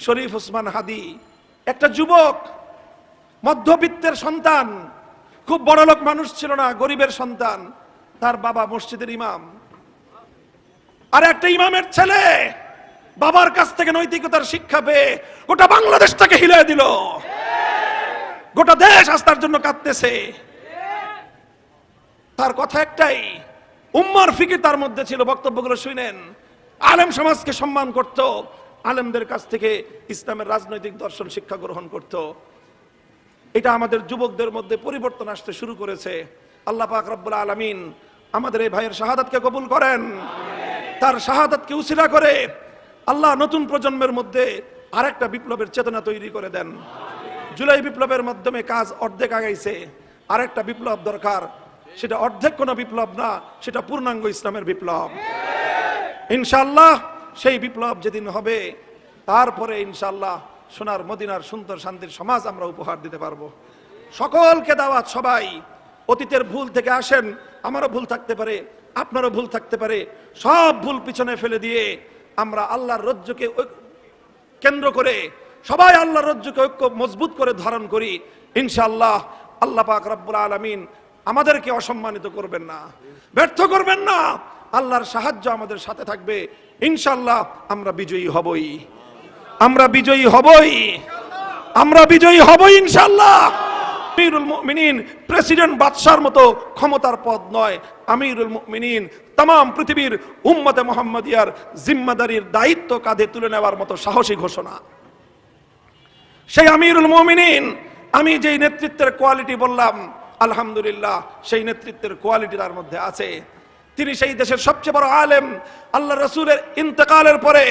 শরীফ ওসমান হাদি, একটা যুবক, মধ্যবিত্তের সন্তান, খুব বড়লোক মানুষ ছিল না, গরিবের সন্তান। তার বাবা মসজিদের ইমাম, আর একটা ইমামের ছেলে বাবার কাছ থেকে নৈতিকতার শিক্ষা পেয়ে গোটা বাংলাদেশটাকে হিলিয়ে দিল। গোটা দেশ আজ তার জন্য কাঁদতেছে। তার কথা একটাই, উম্মার ফিকির তার মধ্যে ছিল। বক্তব্যগুলো শুনেন, আলেম সমাজকে সম্মান করত, আলেমদের কাছ থেকে ইসলামের রাজনৈতিক দর্শন শিক্ষা গ্রহণ করত। এটা আমাদের যুবকদের মধ্যে পরিবর্তন আসতে শুরু করেছে। আল্লাহ পাক রব্বুল আলামিন আমাদের এই ভাইয়ের শাহাদাতকে কবুল করেন। তার শাহাদাতকে উসিলা করে আল্লাহ নতুন প্রজন্মের মধ্যে আরেকটা বিপ্লবের চেতনা তৈরি করে দেন। জুলাই বিপ্লবের মাধ্যমে কাজ অর্ধেক আগাইছে, আরেকটা বিপ্লব দরকার। সেটা অর্ধেক কোনো বিপ্লব না, সেটা পূর্ণাঙ্গ ইসলামের বিপ্লব। ইনশাআল্লাহ সেই বিপ্লব যেদিন হবে, তারপরে ইনশাআল্লাহ সোনার মদিনার সুন্দর শান্তির সমাজ আমরা উপহার দিতে পারবো। সকলকে দাওয়াত, সবাই অতীতের ভুল থেকে আসেন। আমারও ভুল থাকতে পারে, আপনারও ভুল থাকতে পারে। সব ভুল পিছনে ফেলে দিয়ে আমরা আল্লাহর রজ্জুকে কেন্দ্র করে সবাই আল্লাহর রজ্জুকে ঐক্য মজবুত করে ধারণ করি। ইনশাআল্লাহ আল্লাহ পাক রব্বুল আলামিন আমাদেরকে অসম্মানিত করবেন না, ব্যর্থ করবেন না। আল্লাহর সাহায্য আমাদের সাথে থাকবে। ইনশাআল্লাহ আমরা বিজয়ী হবই, আমরা বিজয়ী হবই, আমরা বিজয়ী হবই ইনশাআল্লাহ। আমিরুল মুমিনিন প্রেসিডেন্ট বাদশার মতো ক্ষমতার পদ নয়। আমিরুল মুমিনিন तमाम পৃথিবীর উম্মতে মুহাম্মাদিয়ার জিম্মাদারির দায়িত্ব কাঁধে তুলে নেওয়ার মতো সাহসী ঘোষণা। সেই আমিরুল মুমিনিন, আমি যেই নেতৃত্বের কোয়ালিটি বললাম, আলহামদুলিল্লাহ সেই নেতৃত্বের কোয়ালিটি তার মধ্যে আছে। তিনি সেই দেশের সবচেয়ে বড় আলেম। আল্লাহ রাসূলের ইন্তেকালের পরে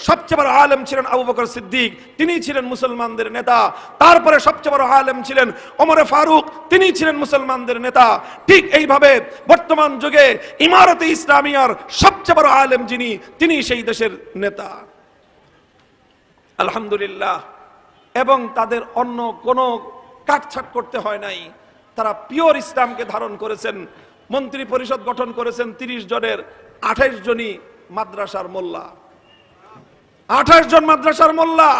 সবচেয়ে বড় আলেম ছিলেন আবু বকর সিদ্দিক, তিনি ছিলেন মুসলমানদের নেতা। তারপরে সবচেয়ে বড় আলেম ছিলেন ওমর ফারুক, তিনি ছিলেন মুসলমানদের নেতা। ঠিক এইভাবে বর্তমান যুগে ইমারতে ইসলামিয়ার সবচেয়ে বড় আলেম যিনি, তিনি সেই দেশের নেতা, আলহামদুলিল্লাহ। এবং তাদের অন্য কোনো কাটছাট করতে হয় নাই, তারা পিওর ইসলামকে ধারণ করেছেন। মন্ত্রী পরিষদ গঠন করেছেন 30 জনের, 28 জনই মাদ্রাসার মোল্লা, 28 জন মাদ্রাসার মোল্লা।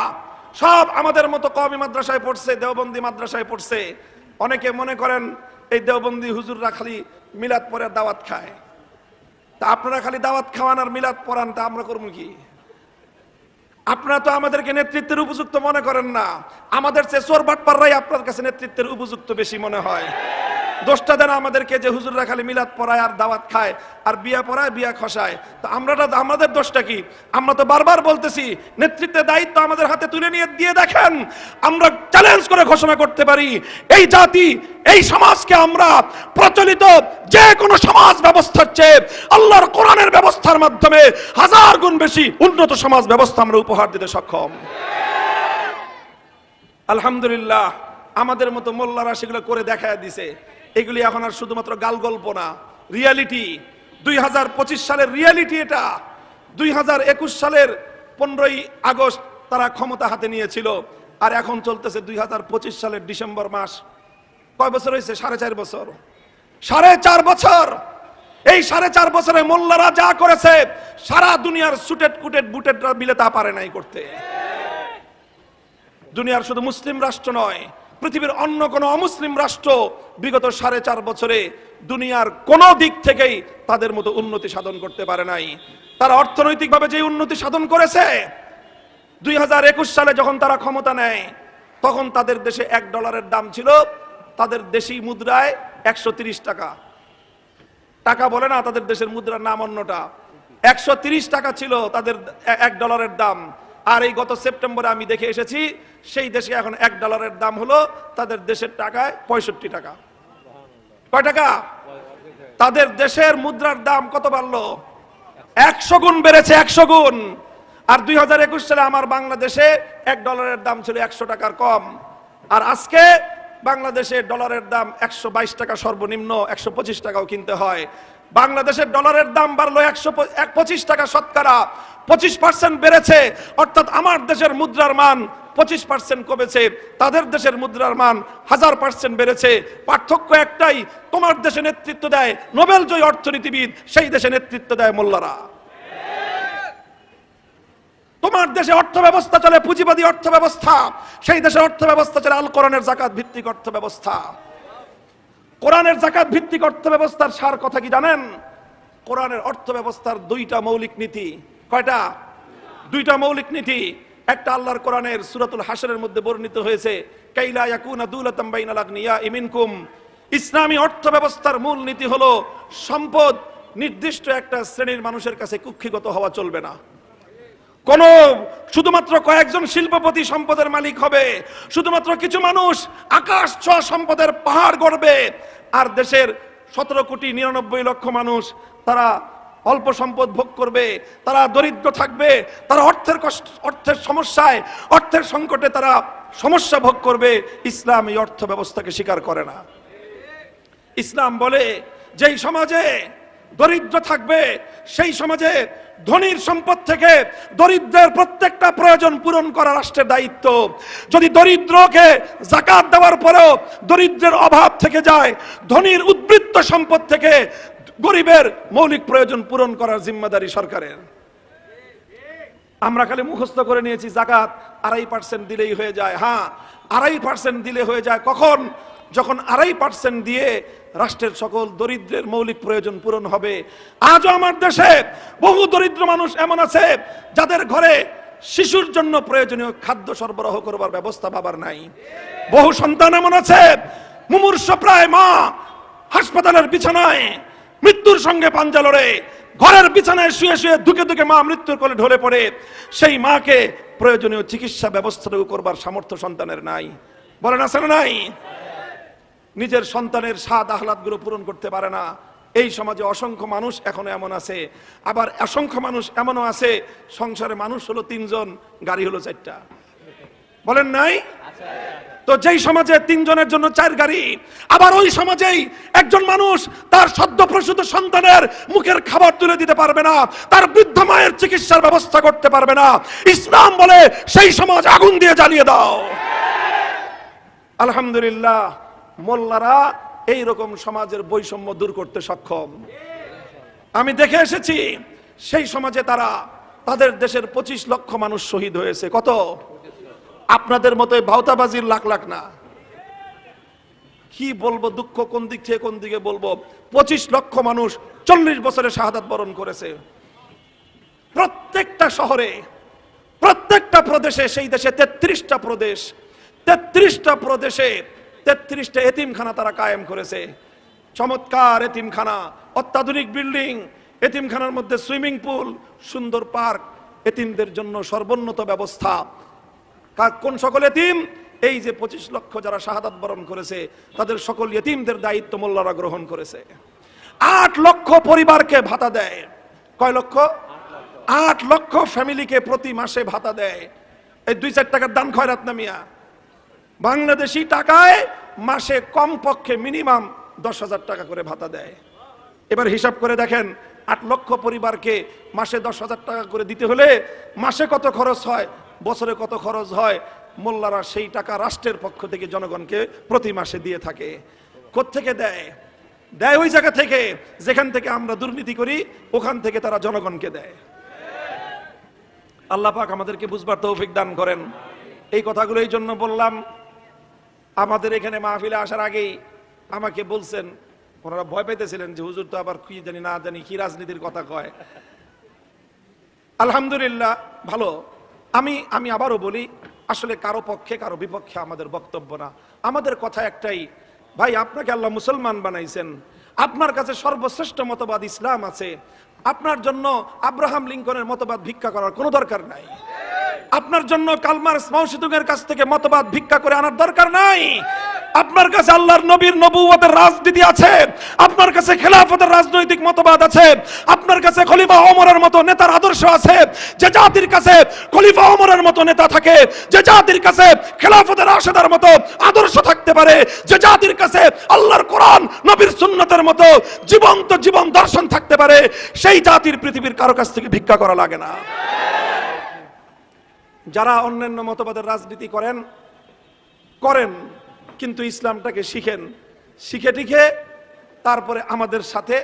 সব আমাদের মতো কওমি মাদ্রাসায় পড়ছে, দেওবন্দি মাদ্রাসায় পড়ছে। অনেকে মনে করেন এই দেওবন্দি হুজুররা খালি মিলাদ পড়ে দাওয়াত খায়। তা আপনারা খালি দাওয়াত খাওয়ান আর মিলাদ পড়ান, তা আমরা করবো কি? আপনারা তো আমাদেরকে নেতৃত্বের উপযুক্ত মনে করেন না, আমাদের চেয়ে চোর বাটপাররাই আপনার কাছে নেতৃত্বের উপযুক্ত বেশি মনে হয়। দোষটা দেন আমাদেরকে যে হুজুররা খালি মিলাদ পড়ায় আর দাওয়াত খায় আর বিয়া পড়ায় বিয়া খসায়। তো আমাদের দোষটা কি? আমরা তো বারবার বলতেছি নেতৃত্বের দায়িত্ব আমাদের হাতে তুলে নিয়ে দিয়ে দেখেন, আমরা চ্যালেঞ্জ করে ঘোষণা করতে পারি এই জাতি, এই সমাজকে আমরা প্রচলিত যে কোনো সমাজ ব্যবস্থার চেয়ে আল্লাহর কোরআনের ব্যবস্থার মাধ্যমে 1000 গুণ বেশি উন্নত সমাজ ব্যবস্থা আমরা উপহার দিতে সক্ষম। আলহামদুলিল্লাহ আমাদের মতো মোল্লারা সেগুলো করে দেখায় দিছে। এগুলি এখন আর শুধুমাত্র গাল গল্প না, রিয়ালিটি। 2025 সালের রিয়ালিটি এটা। 2021 সালের 15ই আগস্ট তারা ক্ষমতা হাতে নিয়েছিল, আর এখন চলতেছে 2025 সালের ডিসেম্বর মাস। কয় বছর হয়েছে? 4.5 বছর। 4.5 বছর। এই 4.5 বছরে মোল্লারা যা করেছে সারা দুনিয়ার সুটেড কুটেড বুটেডরা মিলে তা পারে নাই করতে। দুনিয়ার শুধু মুসলিম রাষ্ট্র নয়, পৃথিবীর অন্য কোন অমুসলিম রাষ্ট্র বিগত 4.5 বছরে দুনিয়ার কোন দিক থেকেই তাদের মতো উন্নতি সাধন করতে পারে নাই। তারা অর্থনৈতিকভাবে যে উন্নতি সাধন করেছে, 2021 সালে যখন তারা ক্ষমতা নেয় তখন তাদের দেশে $1 দাম ছিল তাদের দেশি মুদ্রায় 130 টাকা। টাকা বলে না, তাদের দেশের মুদ্রার নাম অন্যটা। 130 টাকা ছিল তাদের $1 দাম। আর এই গত সেপ্টেম্বরে আমি দেখে এসেছি সেই দেশে এখন $1 দাম হলো তাদের দেশের টাকায় 65 টাকা। কয় টাকা? তাদের দেশের মুদ্রার দাম কত বাড়লো? 100 গুণ বেড়েছে, 100 গুণ। আর 2021 সালে আমার বাংলাদেশে $1 দাম ছিল 100 টাকার কম। আর আজকে বাংলাদেশে ডলারের দাম 122 টাকা সর্বনিম্ন, 125 টাকাও কিনতে হয়। বাংলাদেশের ডলারের দাম বাড়লো 125 টাকা, শতকরা 25% বেড়েছে। অর্থাৎ আমার দেশের মুদ্রার মান 25% কমেছে, তাদের দেশের মুদ্রার মান 1000% বেড়েছে। পার্থক্য একটাই, তোমার দেশে নেতৃত্ব দেয় নোবেল জয়ী অর্থনীতিবিদ, সেই দেশে নেতৃত্ব দেয় মোল্লারা। তোমার দেশে অর্থ ব্যবস্থা চলে পুঁজিবাদী অর্থ ব্যবস্থা, সেই দেশের অর্থ ব্যবস্থা চলে আল কোরআনের যাকাত ভিত্তিক অর্থ ব্যবস্থা। কোরআনের যাকাত ভিত্তিক অর্থ ব্যবস্থার সার কথা কি জানেন? কোরআনের অর্থ ব্যবস্থার দুইটা মৌলিক নীতি। কয়টা? দুইটা মৌলিক নীতি। একটা আল্লাহর কোরআনের সূরাতুল হাশরের মধ্যে বর্ণিত হয়েছে, কাইলা ইয়াকুনা দুলাতাম বাইনাল আগনিয়া মিনকুম। ইসলামী অর্থ ব্যবস্থার মূল নীতি হলো সম্পদ নির্দিষ্ট একটা শ্রেণীর মানুষের কাছে কুক্ষিগত হওয়া চলবে না। কোন শুধুমাত্র কয়েকজন শিল্পপতি সম্পদের মালিক হবে, শুধুমাত্র কিছু মানুষ আকাশ ছোঁয়া সম্পদের পাহাড় গড়বে, আর দেশের 17,99,00,000 মানুষ তারা অল্প সম্পদ ভোগ করবে, তারা দরিদ্র থাকবে, তারা অর্থের সমস্যায়, অর্থের সংকটে তারা সমস্যা ভোগ করবে। ইসলাম এই অর্থ ব্যবস্থাকে স্বীকার করে না। ইসলাম বলে যেই সমাজে দরিদ্র থাকবে সেই সমাজে ধনীর সম্পদ থেকে দরিদ্রের প্রত্যেকটা প্রয়োজন পূরণ করা রাষ্ট্রের দায়িত্ব। যদি দরিদ্রকে যাকাত দেওয়ার পরেও দরিদ্রের অভাব থেকে যায়, ধনীর উদ্বৃত্ত সম্পদ থেকে গরিবের মৌলিক প্রয়োজন পূরণ করার জিম্মাদারি সরকারের। আমরা খালি মুখস্থ করে নিয়েছি যাকাত 2.5% দিলেই হয়ে যায়। হ্যাঁ, 2.5% দিলে হয়ে যায়। কখন? যখন 2.5% দিয়ে রাষ্ট্রের সকল দরিদ্রের মৌলিক প্রয়োজন পূরণ হবে। আজও আমার দেশে বহু দরিদ্র মানুষ এমন আছে যাদের ঘরে শিশুর জন্য প্রয়োজনীয় খাদ্য সরবরাহ করবার ব্যবস্থা বাবার নাই। বহু সন্তান এমন আছে মুমূর্ষ প্রায় মা হাসপাতালের বিছানায় মৃত্যুর সঙ্গে পাঞ্জা লড়ে, ঘরের বিছানায় শুয়ে শুয়ে ধুকে ধুকে মা মৃত্যুর কোলে ঢলে পড়ে। সেই মাকে প্রয়োজনীয় চিকিৎসা ব্যবস্থাটুকু করবার সামর্থ্য সন্তানের নাই। বলেন আছে না নাই? নিজের সন্তানের স্বাদ আহ্লাদগুলো পূরণ করতে পারে না। এই সমাজে অসংখ্য মানুষ এখনো এমন আছে। আবার অসংখ্য মানুষ এমনও আছে সংসারে মানুষ হলো 3 জন, গাড়ি হলো 4টা। বলেন নাই? তো যেই সমাজে 3 জনের জন্য 4 গাড়ি, আবার ওই সমাজেই একজন মানুষ তার সদ্যপ্রসূত সন্তানের মুখের খাবার তুলে দিতে পারবে না, তার বৃদ্ধ মায়ের চিকিৎসার ব্যবস্থা করতে পারবে না। ইসলাম বলে সেই সমাজ আগুন দিয়ে জ্বালিয়ে দাও। আলহামদুলিল্লাহ, মোল্লারা এই রকম সমাজের বৈষম্য দূর করতে সক্ষম। আমি দেখে এসেছি সেই সমাজে তাদের দেশের 25 লক্ষ মানুষ শহীদ হয়েছে। কত? আপনাদের মতো ভাওতাবাজির লাখ লাখ না। কি বলবো, দুঃখ কোন দিক থেকে কোন দিকে বলবো। 25 লক্ষ মানুষ 40 বছরে শাহাদাত বরণ করেছে। প্রত্যেকটা শহরে, প্রত্যেকটা প্রদেশে, সেই দেশে 33টা প্রদেশ, 33টা প্রদেশে 33টা এতিমখানা তারা কায়েম করেছে। চমৎকার এতিমখানা, অত্যাধুনিক বিল্ডিং, এতিমখানার মধ্যে সুইমিং পুল, সুন্দর পার্ক, এতিমদের জন্য সর্বোন্নত ব্যবস্থা। কোন সকল এতিম? এই যে 25 লক্ষ যারা শাহাদাত বরণ করেছে তাদের সকল এতিমদের দায়িত্ব মোল্লারা গ্রহণ করেছে। 8 লক্ষ পরিবারকে ভাতা দেয়। কয় লক্ষ? 8 লক্ষ ফ্যামিলিকে প্রতি মাসে ভাতা দেয়। এই 2-4 টাকার দান খয়রাত না মিয়া। বাংলাদেশি টাকায় মাসে কমপক্ষে মিনিমাম 10,000 টাকা করে ভাতা দেয়। এবার হিসাব করে দেখেন, 8 লক্ষ পরিবারকে মাসে 10,000 টাকা করে দিতে হলে মাসে কত খরচ হয়, বছরে কত খরচ হয়। মোল্লারা সেই টাকা রাষ্ট্রের পক্ষ থেকে জনগণকে প্রতি মাসে দিয়ে থাকে। কোত্থেকে দেয়? দেয় ওই জায়গা থেকে যেখান থেকে আমরা দুর্নীতি করি, ওখান থেকে তারা জনগণকে দেয়। আল্লাহ পাক আমাদেরকে বুঝবার তৌফিক দান করেন। এই কথাগুলো এই জন্য বললাম, আমাদের এখানে মাহফিলে আসার আগেই আমাকে বলছেন, ওনারা ভয় পেতেছিলেন যে হুজুর তো আবার কি জানি না জানি কি রাজনীতির কথা কয়। আলহামদুলিল্লাহ ভালো। আমি আবারও বলি, আসলে কারো পক্ষে কারো বিপক্ষে আমাদের বক্তব্য না। আমাদের কথা একটাই, ভাই আপনাকে আল্লাহ মুসলমান বানাইছেন, আপনার কাছে সর্বশ্রেষ্ঠ মতবাদ ইসলাম আছে। আপনার জন্য আব্রাহাম লিঙ্কনের মতবাদ ভিক্ষা করার কোনো দরকার নাই। আপনার জন্য কার্ল মার্কস মাও সেতুংয়ের কাছ থেকে মতবাদ ভিক্ষা করে আনার দরকার নাই। আপনার কাছে আল্লাহর নবীর নবুয়তের রাজনীতি আছে, আপনার কাছে খেলাফতের রাজনৈতিক মতবাদ আছে, আপনার কাছে খলিফা ওমরের মতো নেতার আদর্শ আছে। যে জাতির কাছে খলিফা ওমরের মতো নেতা থাকে, যে জাতির কাছে খেলাফতের রাশেদার মতো আদর্শ থাকতে পারে, যে জাতির কাছে আল্লাহর কোরআন নবীর সুন্নতের মতো জীবন্ত জীবন দর্শন থাকতে পারে, সেই জাতির পৃথিবীর কারো কাছ থেকে ভিক্ষা করা লাগে না। যারা অন্যান্য মতবাদের রাজনীতি করেন, কিন্তু ইসলামটাকে শিখেন, শিখে টিখে তারপরে আমাদের সাথে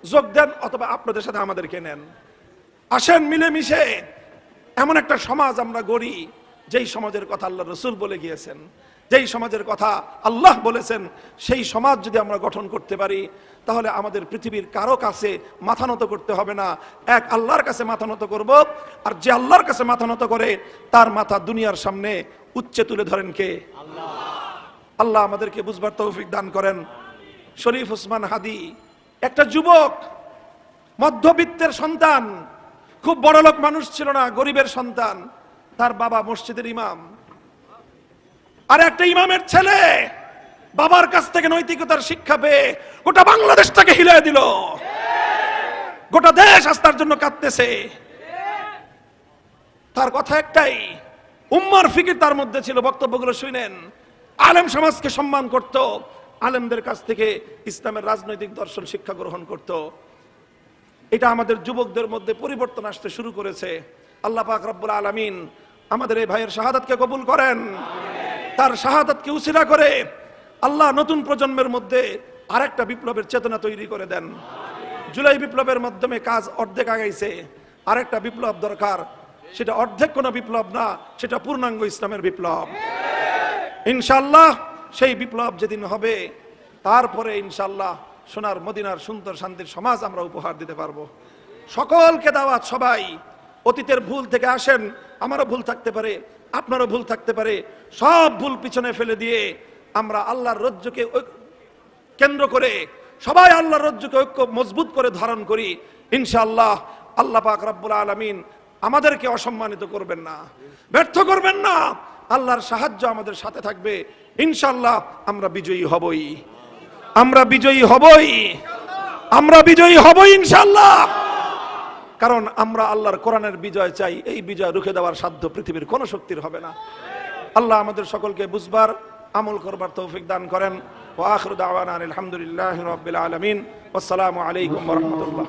যোগ দেন, অথবা আপনাদের সাথে আমাদেরকে নেন। আসেন মিলেমিশে এমন একটা সমাজ আমরা গড়ি যেই সমাজের কথা আল্লাহ রসুল বলে গিয়েছেন, যেই সমাজের কথা আল্লাহ বলেছেন, সেই সমাজ যদি আমরা গঠন করতে পারি তাহলে আমাদের পৃথিবীর কারো কাছে মাথা নত করতে হবে না, এক আল্লাহর কাছে মাথা নত করব। আর যে আল্লাহর কাছে মাথা নত করে তার মাথা দুনিয়ার সামনে উচ্চে তুলে ধরেন কে? আল্লাহ আমাদেরকে বুঝবার তৌফিক দান করেন। শরীফ ওসমান হাদি একটা যুবক, মধ্যবিত্তের সন্তান, খুব বড়লোক মানুষ ছিল না, গরিবের সন্তান। তার বাবা মসজিদের ইমাম, আর একটা ইমামের ছেলে বাবার কাছ থেকে নৈতিকতার শিক্ষা পেয়ে গোটা বাংলাদেশটাকে হিলিয়ে দিল। গোটা দেশ আজ তার জন্য কাঁদতেছে। তার কথা একটাই, উম্মার ফিকির তার মধ্যে ছিল। বক্তব্যগুলো শুনেন, আলেম সমাজকে সম্মান করত, আলেমদের কাছ থেকে ইসলামের রাজনৈতিক দর্শন শিক্ষা গ্রহণ করত। এটা আমাদের যুবকদের মধ্যে পরিবর্তন আসতে শুরু করেছে। আল্লাহ পাক রব্বুল আলামিন আমাদের এই ভাইয়ের শাহাদাতকে কবুল করেন। তার শাহাদাতকে উসিলা করে আল্লাহ নতুন প্রজন্মের মধ্যে আরেকটা বিপ্লবের চেতনা তৈরি করে দেন। জুলাই বিপ্লবের মাধ্যমে কাজ অর্ধেক আগাইছে, আরেকটা বিপ্লব দরকার। সেটা অর্ধেক কোনো বিপ্লব না, সেটা পূর্ণাঙ্গ ইসলামের বিপ্লব। ইনশাআল্লাহ সেই বিপ্লব যেদিন হবে, তারপরে ইনশাআল্লাহ সোনার মদিনার সুন্দর শান্তির সমাজ আমরা উপহার দিতে পারবো। সকলকে দাওয়াত, সবাই অতীতের ভুল থেকে আসেন। আমারও ভুল থাকতে পারে, আপনারও ভুল থাকতে পারে। সব ভুল পিছনে ফেলে দিয়ে আমরা আল্লাহর রজ্জুকে কেন্দ্র করে সবাই আল্লাহর রজ্জুকে ঐক্য মজবুত করে ধারণ করি। ইনশাআল্লাহ আল্লাহ পাক রব্বুল আলামিন আমাদেরকে অসম্মানিত করবেন না, ব্যর্থ করবেন না। আল্লাহর সাহায্য আমাদের সাথে থাকবে। ইনশাআল্লাহ আমরা বিজয়ী হবই, আমরা বিজয়ী হবই, আমরা বিজয়ী হবই ইনশাআল্লাহ। কারণ আমরা আল্লাহর কোরআনের বিজয় চাই। এই বিজয় রুখে দেওয়ার সাধ্য পৃথিবীর কোন শক্তির হবে না। আল্লাহ আমাদের সকলকে বুঝবার, আমল করবার তৌফিক দান করেন। ওয়া আখিরু দাওয়ানা আলহামদুলিল্লাহি রাব্বিল আলামিন। আসসালামু আলাইকুম ওয়া রাহমাতুল্লাহ।